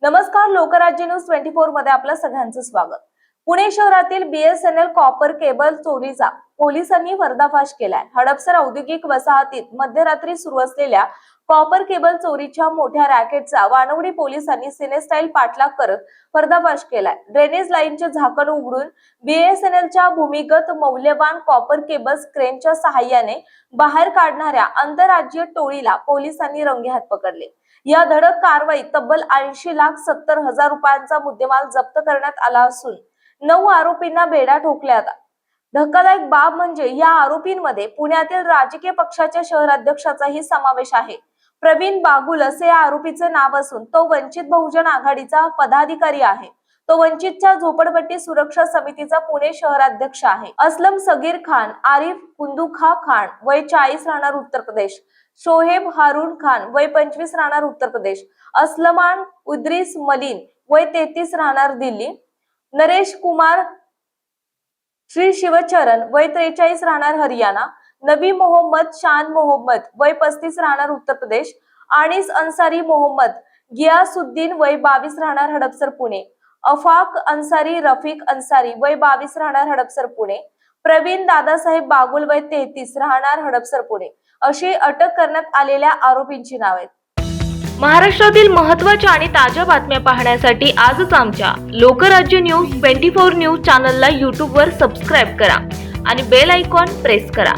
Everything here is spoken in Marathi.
नमस्कार, लोकराज्य न्यूज 24 मध्ये आपलं सगळ्यांचं स्वागत। पुणे शहरातील BSNL कॉपर केबल चोरीचा पोलिसांनी पर्दाफाश केलाय। हडपसर औद्योगिक वसाहतीत मध्यरात्री सुरू असलेल्या कॉपर केबल चोरीच्या मोठ्या रॅकेटचा वानवडी पोलिसांनी सिनेस्टाईल पाठलाग करत पर्दाफाश केलाय। ड्रेनेज लाईनचे झाकण उघडून BSNLच्या भूमिगत मौल्यवान कॉपर केबल्स क्रेनच्या सहाय्याने बाहेर काढणाऱ्या आंतरराज्यीय टोळीला पोलिसांनी रंगेहात पकडले। या धडक कारवाईत तब्बल 80,70,000 रुपयांचा मुद्देमाल जप्त करण्यात आला असून 9 आरोपींना बेड्या ठोकल्यात। धक्कादायक बाब म्हणजे या आरोपींमध्ये पुण्यातील राजकीय पक्षाच्या शहराध्यक्षाचाही समावेश आहे। प्रवीण बागुल असे या आरोपीचे नाव असून तो वंचित बहुजन आघाडीचा पदाधिकारी आहे। तो वंचितच्या झोपडपट्टी सुरक्षा समितीचा पुणे शहराध्यक्ष आहे। असलम सगीर खान, आरिफ कुंदुखा खान वय 40 राहणार उत्तर प्रदेश, शोहेब हारून खान वय 25 राहणार उत्तर प्रदेश, असलमान उद्रिस मलिन वय 33 राहणार दिल्ली, नरेश कुमार श्री शिवचरण वय 43 राहणार हरियाणा, नबी मोहम्मद शान मोहम्मद वय 35 राहणार उत्तर प्रदेश, अनीस अन्सारी मोहम्मद गियासुद्दीन वय 22 राहणार हडपसर पुणे, अफाक अन्सारी रफिक अन्सारी वय 22 राहणार हडपसर पुणे, प्रवीण दादासाहेब बागुल वय 33 राहणार हडपसर पुणे अशी अटक करण्यात आलेल्या आरोपींची नावे आहेत। महाराष्ट्रातील महत्त्वाच्या आणि ताज्या बातम्या पाहण्यासाठी आजच आमच्या लोकराज्य न्यूज 24 न्यूज चॅनलला YouTube वर सबस्क्राईब करा आणि बेल आयकॉन प्रेस करा।